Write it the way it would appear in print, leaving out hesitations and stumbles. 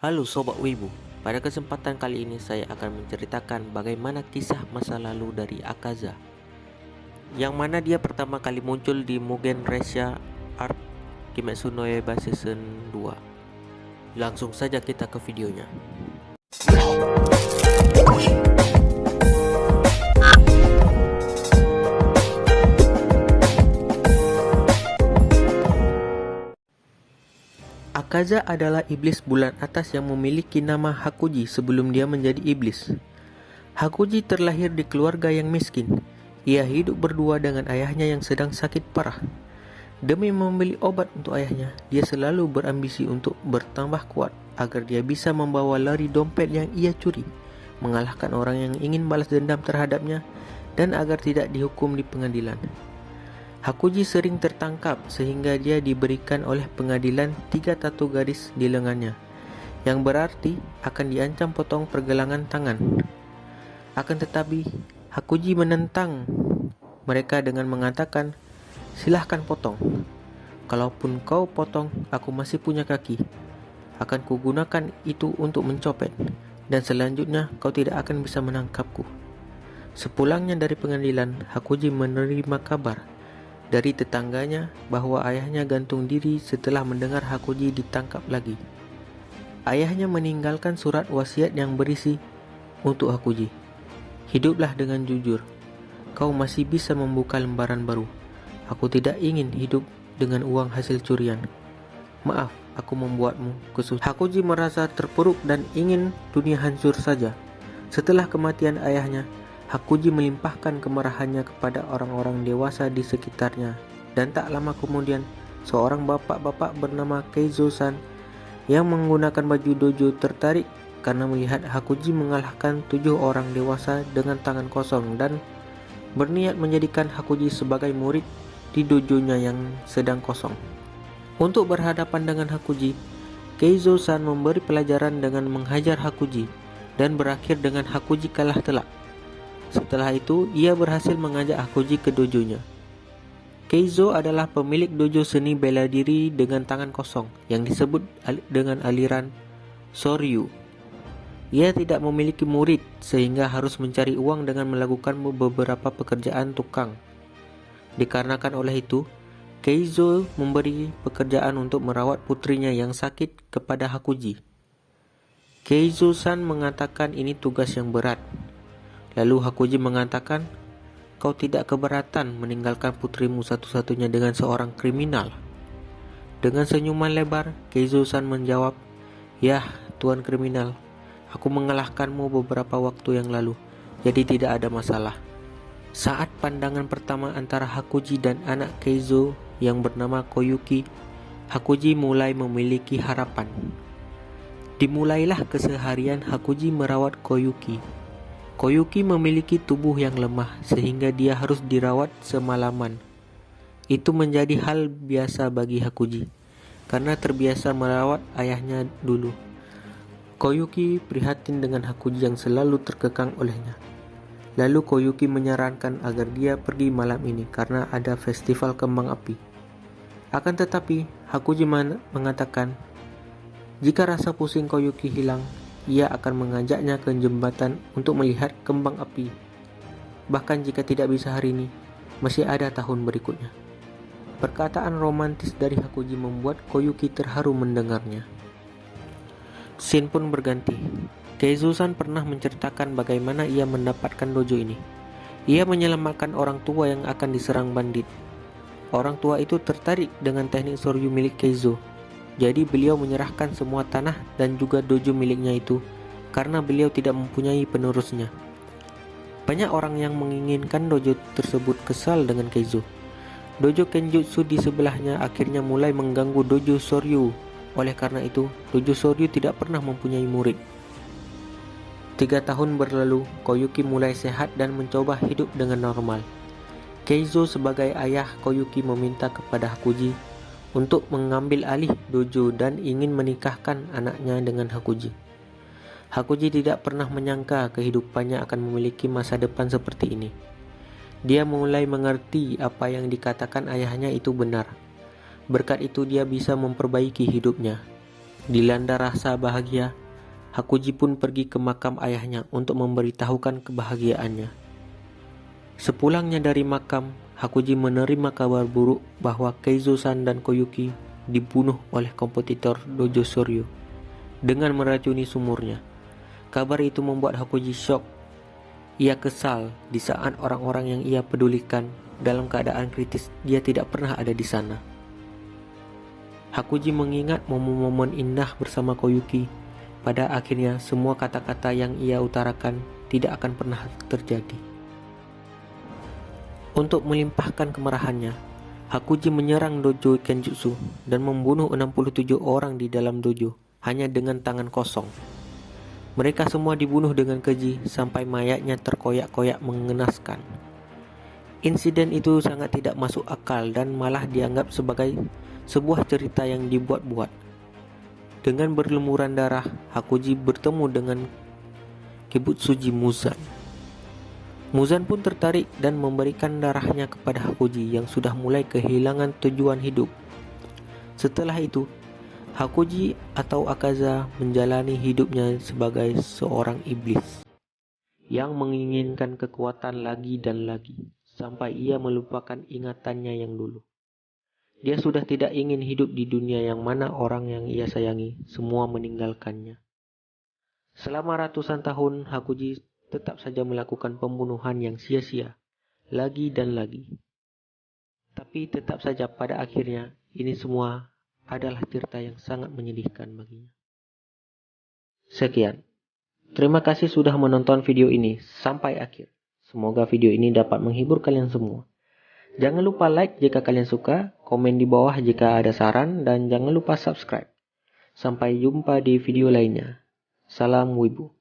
Halo Sobat Wibu, pada kesempatan kali ini saya akan menceritakan bagaimana kisah masa lalu dari Akaza, yang mana dia pertama kali muncul di Mugen Resha Arc Kimetsu no Yaiba Season 2. Langsung saja kita ke videonya. Akaza adalah iblis bulan atas yang memiliki nama Hakuji sebelum dia menjadi iblis. Hakuji terlahir di keluarga yang miskin. Ia hidup berdua dengan ayahnya yang sedang sakit parah. Demi membeli obat untuk ayahnya, dia selalu berambisi untuk bertambah kuat agar dia bisa membawa lari dompet yang ia curi, mengalahkan orang yang ingin balas dendam terhadapnya, dan agar tidak dihukum di pengadilan. Hakuji sering tertangkap sehingga dia diberikan oleh pengadilan 3 tato garis di lengannya, yang berarti akan diancam potong pergelangan tangan. Akan tetapi, Hakuji menentang mereka dengan mengatakan, "Silahkan potong. Kalaupun kau potong, aku masih punya kaki. Akan kugunakan itu untuk mencopet, dan selanjutnya kau tidak akan bisa menangkapku." Sepulangnya dari pengadilan, Hakuji menerima kabar dari tetangganya bahwa ayahnya gantung diri setelah mendengar Hakuji ditangkap lagi. Ayahnya meninggalkan surat wasiat yang berisi, "Untuk Hakuji, hiduplah dengan jujur. Kau masih bisa membuka lembaran baru. Aku tidak ingin hidup dengan uang hasil curian. Maaf, aku membuatmu kesusahan." Hakuji merasa terpuruk dan ingin dunia hancur saja. Setelah kematian ayahnya, Hakuji melimpahkan kemarahannya kepada orang-orang dewasa di sekitarnya, dan tak lama kemudian seorang bapak-bapak bernama Keizo-san yang menggunakan baju dojo tertarik karena melihat Hakuji mengalahkan 7 orang dewasa dengan tangan kosong dan berniat menjadikan Hakuji sebagai murid di dojonya yang sedang kosong. Untuk berhadapan dengan Hakuji, Keizo-san memberi pelajaran dengan menghajar Hakuji dan berakhir dengan Hakuji kalah telak. Setelah itu, ia berhasil mengajak Hakuji ke dojonya. Keizo adalah pemilik dojo seni bela diri dengan tangan kosong yang disebut dengan aliran Soryu. Ia tidak memiliki murid sehingga harus mencari uang dengan melakukan beberapa pekerjaan tukang. Dikarenakan oleh itu, Keizo memberi pekerjaan untuk merawat putrinya yang sakit kepada Hakuji. Keizo-san mengatakan ini tugas yang berat. Lalu Hakuji mengatakan, "Kau tidak keberatan meninggalkan putrimu satu-satunya dengan seorang kriminal?" Dengan senyuman lebar, Keizo-san menjawab, "Yah, tuan kriminal, aku mengalahkanmu beberapa waktu yang lalu, jadi tidak ada masalah." Saat pandangan pertama antara Hakuji dan anak Keizo yang bernama Koyuki, Hakuji mulai memiliki harapan. Dimulailah keseharian Hakuji merawat Koyuki. Koyuki memiliki tubuh yang lemah sehingga dia harus dirawat semalaman. Itu menjadi hal biasa bagi Hakuji karena terbiasa merawat ayahnya dulu. Koyuki prihatin dengan Hakuji yang selalu terkekang olehnya. Lalu Koyuki menyarankan agar dia pergi malam ini karena ada festival kembang api. Akan tetapi, Hakuji mengatakan, jika rasa pusing Koyuki hilang, ia akan mengajaknya ke jembatan untuk melihat kembang api. Bahkan jika tidak bisa hari ini, masih ada tahun berikutnya. Perkataan romantis dari Hakuji membuat Koyuki terharu mendengarnya. Scene pun berganti. Keizo-san pernah menceritakan bagaimana ia mendapatkan dojo ini. Ia menyelamatkan orang tua yang akan diserang bandit. Orang tua itu tertarik dengan teknik Soryu milik Keizo. Jadi beliau menyerahkan semua tanah dan juga dojo miliknya itu karena beliau tidak mempunyai penerusnya. Banyak orang yang menginginkan dojo tersebut kesal dengan Keizo. Dojo Kenjutsu di sebelahnya akhirnya mulai mengganggu dojo Soryu. Oleh karena itu, dojo Soryu tidak pernah mempunyai murid. 3 tahun berlalu, Koyuki mulai sehat dan mencoba hidup dengan normal. Keizo sebagai ayah Koyuki meminta kepada Hakuji untuk mengambil alih dojo dan ingin menikahkan anaknya dengan Hakuji. Hakuji tidak pernah menyangka kehidupannya akan memiliki masa depan seperti ini. Dia mulai mengerti apa yang dikatakan ayahnya itu benar. Berkat itu dia bisa memperbaiki hidupnya. Dilanda rasa bahagia, Hakuji pun pergi ke makam ayahnya untuk memberitahukan kebahagiaannya. Sepulangnya dari makam, Hakuji menerima kabar buruk bahwa Keizo-san dan Koyuki dibunuh oleh kompetitor Dojo Soryu dengan meracuni sumurnya. Kabar itu membuat Hakuji shock. Ia kesal di saat orang-orang yang ia pedulikan dalam keadaan kritis dia tidak pernah ada di sana. Hakuji mengingat momen-momen indah bersama Koyuki. Pada akhirnya semua kata-kata yang ia utarakan tidak akan pernah terjadi. Untuk melimpahkan kemarahannya, Hakuji menyerang dojo Kenjutsu dan membunuh 67 orang di dalam dojo hanya dengan tangan kosong. Mereka semua dibunuh dengan keji sampai mayatnya terkoyak-koyak mengenaskan. Insiden itu sangat tidak masuk akal dan malah dianggap sebagai sebuah cerita yang dibuat-buat. Dengan berlumuran darah, Hakuji bertemu dengan Kibutsuji Muzan. Muzan pun tertarik dan memberikan darahnya kepada Hakuji yang sudah mulai kehilangan tujuan hidup. Setelah itu, Hakuji atau Akaza menjalani hidupnya sebagai seorang iblis yang menginginkan kekuatan lagi dan lagi sampai ia melupakan ingatannya yang dulu. Dia sudah tidak ingin hidup di dunia yang mana orang yang ia sayangi semua meninggalkannya. Selama ratusan tahun, Hakuji tetap saja melakukan pembunuhan yang sia-sia, lagi dan lagi. Tapi tetap saja pada akhirnya, ini semua adalah cerita yang sangat menyedihkan baginya. Sekian. Terima kasih sudah menonton video ini sampai akhir. Semoga video ini dapat menghibur kalian semua. Jangan lupa like jika kalian suka, komen di bawah jika ada saran, dan jangan lupa subscribe. Sampai jumpa di video lainnya. Salam Wibu.